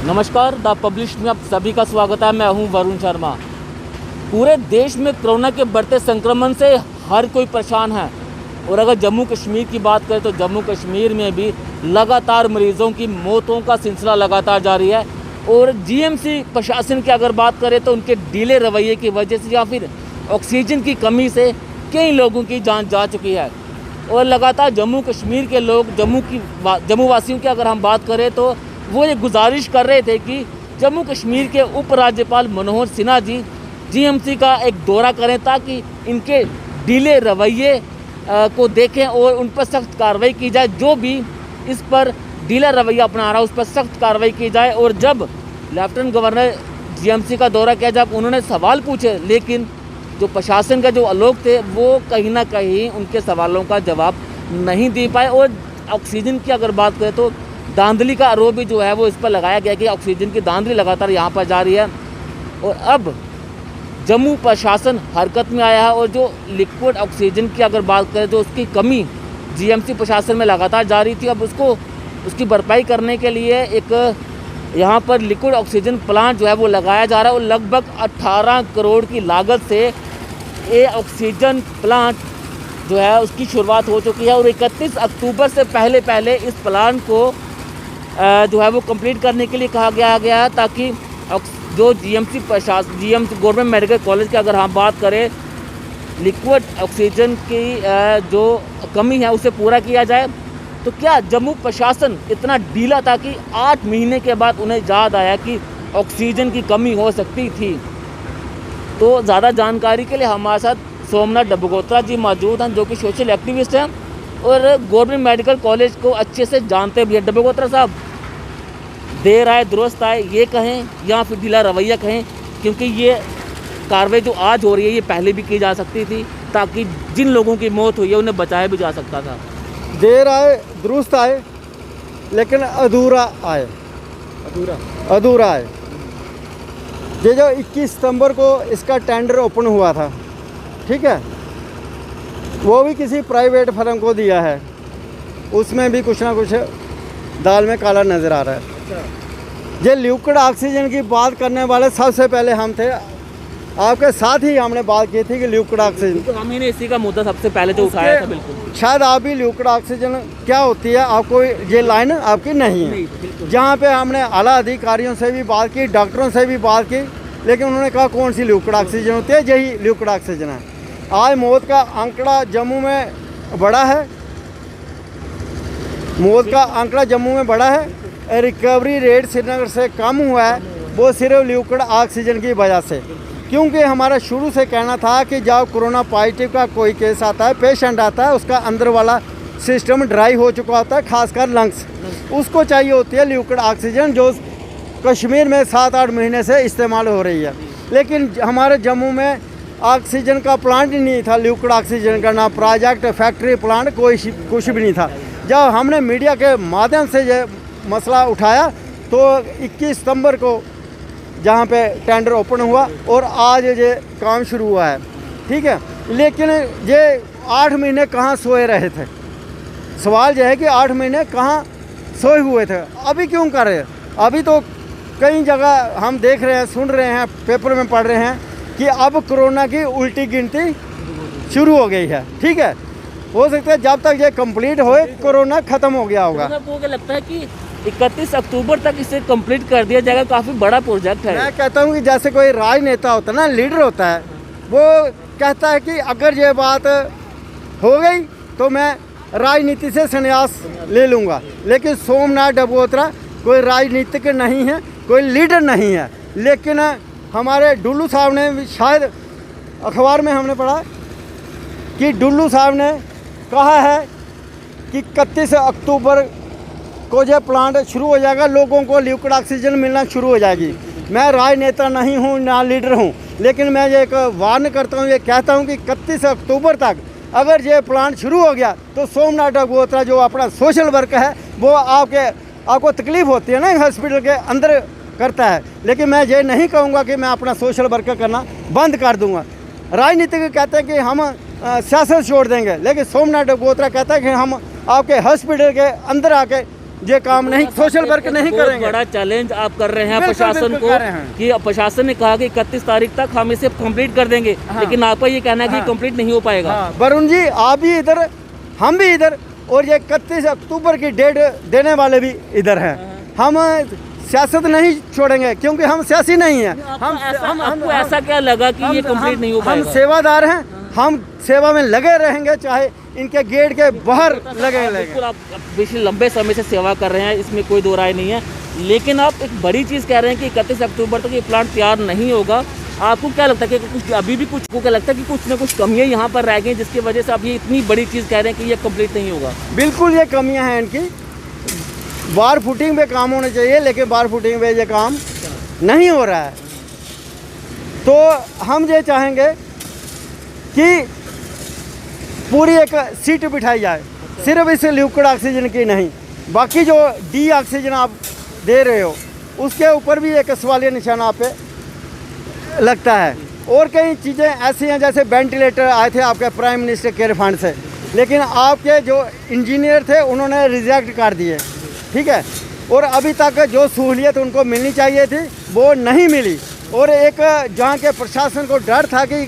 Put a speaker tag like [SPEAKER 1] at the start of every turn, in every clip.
[SPEAKER 1] नमस्कार, the publish में आप सभी का स्वागत है। मैं हूं वरुण शर्मा। पूरे देश में कोरोना के बढ़ते संक्रमण से हर कोई परेशान है और अगर जम्मू कश्मीर की बात करें तो जम्मू कश्मीर में भी लगातार मरीजों की मौतों का सिलसिला लगातार जारी है। और जीएमसी प्रशासन की अगर बात करें तो उनके ढीले रवैये की वजह से या फिर ऑक्सीजन की कमी से कई लोगों की जान जा चुकी है। और लगातार जम्मू कश्मीर के लोग जम्मू वासियों की अगर हम बात करें तो वो ये गुजारिश कर रहे थे कि जम्मू कश्मीर के उपराज्यपाल मनोहर सिन्हा जी जीएमसी का एक दौरा करें ताकि इनके ढीले रवैये को देखें और उन पर सख्त कार्रवाई की जाए। जो भी इस पर ढीला रवैया अपना रहा है उस पर सख्त कार्रवाई की जाए। और जब लेफ्टिनेंट गवर्नर जीएमसी का दौरा किया, जब उन्होंने सवाल पूछे, लेकिन जो प्रशासन का जो लोग थे वो कहीं ना कहीं उनके सवालों का जवाब नहीं दे पाए। और ऑक्सीजन की अगर बात करें तो धांधली का आरोप भी जो है वो इस पर लगाया गया कि ऑक्सीजन की धांधली लगातार यहाँ पर जारी है। और अब जम्मू प्रशासन हरकत में आया है और जो लिक्विड ऑक्सीजन की अगर बात करें तो उसकी कमी जीएमसी प्रशासन में लगातार जारी थी। अब उसकी भरपाई करने के लिए एक यहाँ पर लिक्विड ऑक्सीजन प्लांट जो है वो लगाया जा रहा है और लगभग 18 करोड़ की लागत से ये ऑक्सीजन प्लांट जो है उसकी शुरुआत हो चुकी है। और 31 अक्टूबर से पहले इस प्लांट को जो है वो कंप्लीट करने के लिए कहा गया है ताकि जो जीएमसी गवर्नमेंट मेडिकल कॉलेज की अगर हम बात करें लिक्विड ऑक्सीजन की जो कमी है उसे पूरा किया जाए। तो क्या जम्मू प्रशासन इतना ढीला था कि 8 महीने के बाद उन्हें याद आया कि ऑक्सीजन की कमी हो सकती थी? तो ज़्यादा जानकारी के लिए हमारे साथ सोमनाथ डबगोत्रा जी मौजूद हैं जो कि सोशल एक्टिविस्ट हैं और गवर्नमेंट मेडिकल कॉलेज को अच्छे से जानते भी हैं। डबगोत्रा साहब, देर आए दुरुस्त आए ये कहें या फिर ढीला रवैया कहें, क्योंकि ये कार्रवाई जो आज हो रही है ये पहले भी की जा सकती थी ताकि जिन लोगों की मौत हुई है उन्हें बचाया भी जा सकता था।
[SPEAKER 2] देर आए दुरुस्त आए लेकिन अधूरा आए। ये जो 21 सितंबर को इसका टेंडर ओपन हुआ था, ठीक है, वो भी किसी प्राइवेट फर्म को दिया है, उसमें भी कुछ ना कुछ दाल में काला नज़र आ रहा है। ये लिक्विड ऑक्सीजन की बात करने वाले सबसे पहले हम थे, आपके साथ ही हमने बात की थी कि लिक्विड ऑक्सीजन,
[SPEAKER 1] तो हम ही ने इसी का मुद्दा सबसे पहले जो उठाया था। बिल्कुल,
[SPEAKER 2] शायद आप भी लिक्विड ऑक्सीजन क्या होती है आपको ये लाइन आपकी नहीं है। जहाँ पे हमने आला अधिकारियों से भी बात की, डॉक्टरों से भी बात की, लेकिन उन्होंने कहा कौन सी लिक्विड ऑक्सीजन होती है, यही लिक्विड ऑक्सीजन है। आज मौत का आंकड़ा जम्मू में बढ़ा है, मौत का आंकड़ा जम्मू में बढ़ा है। रिकवरी रेट श्रीनगर से कम हुआ है, वो सिर्फ लिक्विड ऑक्सीजन की वजह से। क्योंकि हमारा शुरू से कहना था कि जब कोरोना पॉजिटिव का कोई केस आता है, पेशेंट आता है, उसका अंदर वाला सिस्टम ड्राई हो चुका होता है, खासकर लंग्स, उसको चाहिए होती है लिक्विड ऑक्सीजन जो कश्मीर में 7-8 महीने से इस्तेमाल हो रही है। लेकिन हमारे जम्मू में ऑक्सीजन का प्लांट ही नहीं था, लिक्विड ऑक्सीजन का ना प्रोजेक्ट, फैक्ट्री प्लांट, कोई कुछ भी नहीं था। जब हमने मीडिया के माध्यम से ये मसला उठाया तो 21 सितंबर को जहाँ पे टेंडर ओपन हुआ और आज ये काम शुरू हुआ है, ठीक है। लेकिन ये 8 महीने कहाँ सोए रहे थे? सवाल यह है कि 8 महीने कहाँ सोए हुए थे? अभी क्यों कर रहे हैं? अभी तो कई जगह हम देख रहे हैं, सुन रहे हैं, पेपर में पढ़ रहे हैं कि अब कोरोना की उल्टी गिनती शुरू हो गई है, ठीक है। हो सकता है जब तक ये कंप्लीट होए कोरोना खत्म हो गया होगा।
[SPEAKER 1] वो क्या लगता है कि 31 अक्टूबर तक इसे कंप्लीट कर दिया जाएगा? काफ़ी बड़ा प्रोजेक्ट है।
[SPEAKER 2] मैं कहता हूँ कि जैसे कोई राजनेता होता है ना, लीडर होता है, वो कहता है कि अगर ये बात हो गई तो मैं राजनीति से संन्यास ले लूँगा। लेकिन सोमनाथ डबगोत्रा कोई राजनीतिक नहीं है, कोई लीडर नहीं है। लेकिन हमारे डुल्लू साहब ने, शायद अखबार में हमने पढ़ा कि डुल्लू साहब ने कहा है कि 31 अक्टूबर को जो प्लांट शुरू हो जाएगा, लोगों को लिक्विड ऑक्सीजन मिलना शुरू हो जाएगी। मैं राजनेता नहीं हूँ ना लीडर हूँ, लेकिन मैं ये एक वार्न करता हूँ, ये कहता हूँ कि 31 अक्टूबर तक अगर ये प्लांट शुरू हो गया तो सोमनाथ डबगोत्रा जो अपना सोशल वर्क है वो आपको तकलीफ़ होती है ना, हॉस्पिटल के अंदर करता है। लेकिन मैं ये नहीं कहूँगा कि मैं अपना सोशल वर्क करना बंद कर दूँगा। राजनीतिक कहते हैं कि हम सियासत छोड़ देंगे, लेकिन सोमनाथ डबगोत्रा कहता है कि हम आपके हॉस्पिटल के अंदर आके ये काम नहीं, सोशल वर्क नहीं
[SPEAKER 1] बहुत
[SPEAKER 2] करेंगे।
[SPEAKER 1] बड़ा चैलेंज आप कर रहे हैं
[SPEAKER 2] बिल्कुल,
[SPEAKER 1] प्रशासन
[SPEAKER 2] बिल्कुल
[SPEAKER 1] को
[SPEAKER 2] कर रहे हैं।
[SPEAKER 1] कि प्रशासन ने कहा कि 31 तारीख तक हम इसे कंप्लीट कर देंगे, लेकिन आपका ये कहना है कि
[SPEAKER 2] हाँ।
[SPEAKER 1] कंप्लीट नहीं हो पाएगा।
[SPEAKER 2] हाँ, वरुण जी आप भी इधर, हम भी इधर, और ये 31 अक्टूबर की डेट देने वाले भी इधर हैं। हम सियासत नहीं छोड़ेंगे क्योंकि हम सियासी नहीं हैं।
[SPEAKER 1] आपको ऐसा क्या लगा कि ये कंप्लीट नहीं हो
[SPEAKER 2] हम
[SPEAKER 1] पाएगा?
[SPEAKER 2] सेवादार हैं, हम सेवा में लगे रहेंगे, चाहे इनके गेट के बाहर लगे
[SPEAKER 1] बिल्कुल, आप पिछले लंबे समय से सेवा कर रहे हैं, इसमें कोई दो राय नहीं है, लेकिन आप एक बड़ी चीज़ कह रहे हैं कि 31 अक्टूबर तक ये प्लांट तैयार नहीं होगा। आपको क्या लगता है कि कुछ अभी भी कुछ को क्या लगता है कि कुछ ना कुछ कमियां यहाँ पर रह गई जिसकी वजह से आप ये इतनी बड़ी चीज़ कह रहे हैं कि ये कंप्लीट नहीं होगा?
[SPEAKER 2] बिल्कुल ये कमियां हैं इनकी। बार फुटिंग पे काम होना चाहिए, लेकिन बार फुटिंग पे ये काम नहीं हो रहा है। तो हम ये चाहेंगे कि पूरी एक सीट बिठाई जाए, सिर्फ इस लिक्विड ऑक्सीजन की नहीं, बाकी जो डी ऑक्सीजन आप दे रहे हो उसके ऊपर भी एक सवालिया निशान आप पे लगता है। और कई चीज़ें ऐसी हैं, जैसे वेंटिलेटर आए थे आपके प्राइम मिनिस्टर केयर फंड से, लेकिन आपके जो इंजीनियर थे उन्होंने रिजेक्ट कर दिए, ठीक है। और अभी तक जो सहूलियत उनको मिलनी चाहिए थी वो नहीं मिली। और एक जहाँ के प्रशासन को डर था कि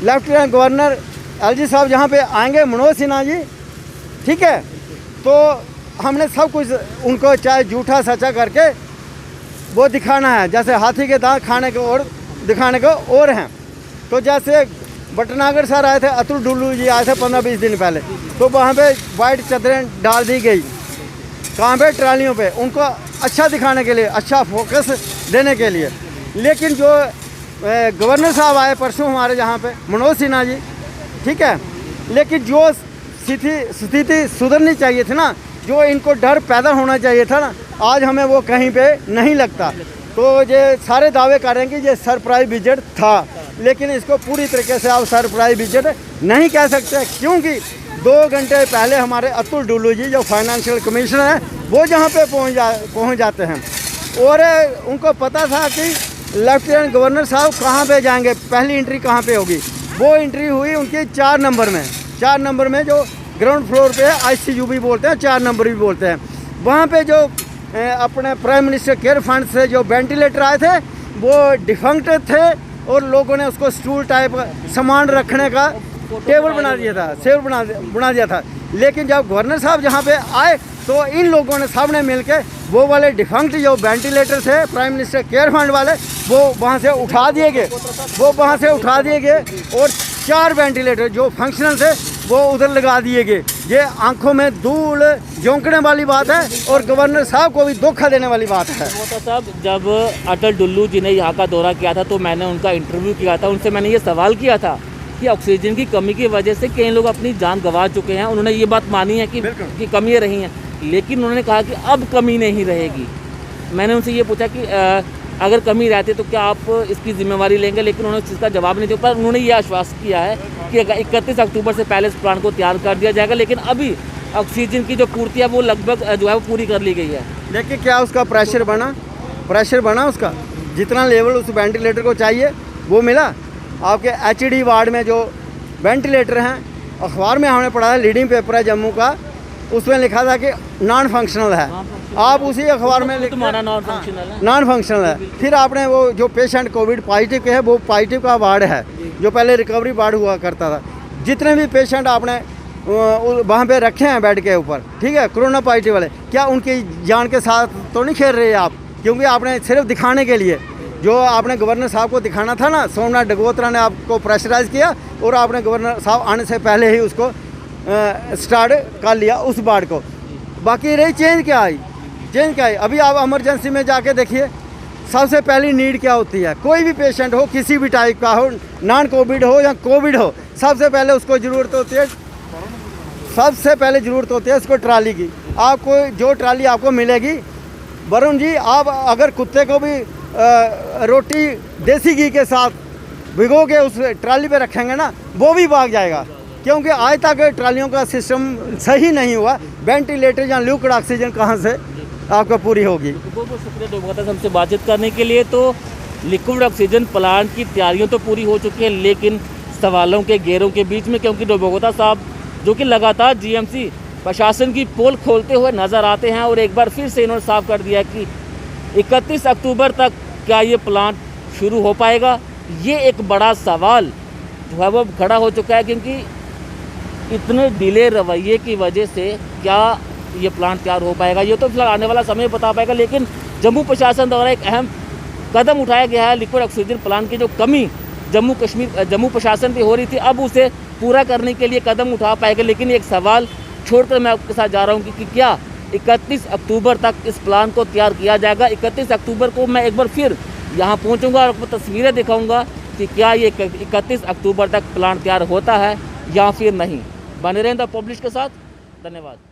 [SPEAKER 2] लेफ्टिनेंट गवर्नर एलजी साहब जहाँ पे आएंगे, मनोज सिन्हा जी, ठीक है, तो हमने सब कुछ उनको चाहे झूठा सच्चा करके वो दिखाना है, जैसे हाथी के दांत खाने को और दिखाने को और हैं। तो जैसे भटनागर सर आए थे, अतुल डुल्लू जी आए थे 15-20 दिन पहले, तो वहाँ पे वाइट चादरें डाल दी गई, कहाँ पे, ट्रालियों पे, उनको अच्छा दिखाने के लिए, अच्छा फोकस देने के लिए। लेकिन जो गवर्नर साहब आए परसों हमारे यहाँ पे, मनोज सिन्हा जी, ठीक है, लेकिन जो स्थिति सुधरनी चाहिए थी ना, जो इनको डर पैदा होना चाहिए था ना, आज हमें वो कहीं पे नहीं लगता। तो ये सारे दावे करें कि ये सरप्राइज विजिट था, लेकिन इसको पूरी तरीके से आप सरप्राइज विजिट नहीं कह सकते, क्योंकि 2 घंटे पहले हमारे अतुल डुल्लू जी जो फाइनेंशियल कमिश्नर हैं वो जहाँ पे पहुँच जाते हैं, और उनको पता था कि लेफ्टिनेंट गवर्नर साहब कहाँ पे जाएंगे, पहली एंट्री कहाँ पे होगी। वो एंट्री हुई उनकी 4 नंबर में, 4 नंबर में जो ग्राउंड फ्लोर पे ICU भी बोलते हैं, 4 नंबर भी बोलते हैं। वहाँ पे जो अपने प्राइम मिनिस्टर केयर फंड से जो वेंटिलेटर आए थे वो डिफंक्ट थे, और लोगों ने उसको स्टूल टाइप सामान रखने का टेबल बना दिया था, सेव बना दिया था। लेकिन जब गवर्नर साहब जहाँ पे आए तो इन लोगों ने सामने मिलके वो वाले डिफंक्ट जो वेंटिलेटर थे प्राइम मिनिस्टर केयर फंड वाले, वो वहाँ से उठा दिए गए, और 4 वेंटिलेटर जो फंक्शनल थे वो उधर लगा दिए गए। ये आंखों में धूल झोंकने वाली बात है, और गवर्नर साहब को भी धोखा देने वाली बात है।
[SPEAKER 1] साहब, जब अटल डुल्लू जी ने यहाँ का दौरा किया था तो मैंने उनका इंटरव्यू किया था, उनसे मैंने ये सवाल किया था कि ऑक्सीजन की कमी की वजह से कई लोग अपनी जान गंवा चुके हैं। उन्होंने ये बात मानी है कि कमियाँ रही हैं, लेकिन उन्होंने कहा कि अब कमी नहीं रहेगी। मैंने उनसे ये पूछा कि अगर कमी रहती तो क्या आप इसकी जिम्मेवारी लेंगे, लेकिन उन्होंने इस चीज़ का जवाब नहीं दिया। पर उन्होंने ये आश्वासन किया है कि 31 अक्टूबर से पहले इस प्लांट को तैयार कर दिया जाएगा, लेकिन अभी ऑक्सीजन की जो पूर्ति है वो लगभग जो है वो पूरी कर ली गई है।
[SPEAKER 2] देखिए क्या उसका प्रेशर बना उसका, जितना लेवल उस वेंटिलेटर को चाहिए वो मिला। आपके HD वार्ड में जो वेंटिलेटर हैं, अखबार में हमने पढ़ा है, लीडिंग पेपर है जम्मू का, उसमें लिखा था कि नॉन फंक्शनल है। आप उसी अखबार में
[SPEAKER 1] तुम्हारा नॉन
[SPEAKER 2] फंक्शनल है। फिर आपने वो जो पेशेंट कोविड पॉजिटिव के है वो पॉजिटिव का वार्ड है, जो पहले रिकवरी वार्ड हुआ करता था। जितने भी पेशेंट आपने वहाँ पे रखे हैं बेड के ऊपर, ठीक है, कोरोना पॉजिटिव वाले, क्या उनकी जान के साथ तो नहीं खेल रहे आप? क्योंकि आपने सिर्फ दिखाने के लिए, जो आपने गवर्नर साहब को दिखाना था ना, सोमनाथ डगोत्रा ने आपको प्रेशराइज किया, और आपने गवर्नर साहब आने से पहले ही उसको स्टार्ट कर लिया उस वार्ड को। बाकी रही चेंज क्या आई? अभी आप इमरजेंसी में जाके देखिए, सबसे पहली नीड क्या होती है? कोई भी पेशेंट हो, किसी भी टाइप का हो, नॉन कोविड हो या कोविड हो, सबसे पहले उसको ज़रूरत होती है उसको ट्राली की। आपको जो ट्राली आपको मिलेगी, वरुण जी, आप अगर कुत्ते को भी रोटी देसी घी के साथ भिगो के उस ट्राली पे रखेंगे ना, वो भी भाग जाएगा, क्योंकि आज तक ट्रालियों का सिस्टम सही नहीं हुआ। वेंटिलेटर या लिक्विड ऑक्सीजन कहाँ से आपको पूरी होगी?
[SPEAKER 1] बहुत बहुत शुक्रिया डॉक्टर साहब हमसे बातचीत करने के लिए। तो लिक्विड ऑक्सीजन प्लांट की तैयारियां तो पूरी हो चुकी है, लेकिन सवालों के घेरों के बीच में, क्योंकि डोबोगोता साहब जो कि लगातार GMC प्रशासन की पोल खोलते हुए नज़र आते हैं और एक बार फिर से इन्होंने साफ कर दिया कि 31 अक्टूबर तक क्या ये प्लांट शुरू हो पाएगा। ये एक बड़ा सवाल जो है वो खड़ा हो चुका है, क्योंकि इतने डिले रवैये की वजह से क्या ये प्लांट तैयार हो पाएगा ये तो फिलहाल आने वाला समय बता पाएगा। लेकिन जम्मू प्रशासन द्वारा एक अहम कदम उठाया गया है। लिक्विड ऑक्सीजन प्लांट की जो कमी जम्मू प्रशासन की हो रही थी, अब उसे पूरा करने के लिए कदम उठा पाएगा। लेकिन एक सवाल छोड़कर मैं आपके साथ जा रहा हूँ कि क्या 31 अक्टूबर तक इस प्लान को तैयार किया जाएगा। 31 अक्टूबर को मैं एक बार फिर यहाँ पहुँचूँगा और आपको तस्वीरें दिखाऊँगा कि क्या ये 31 अक्टूबर तक प्लान तैयार होता है या फिर नहीं। बने रहें द पब्लिश के साथ। धन्यवाद।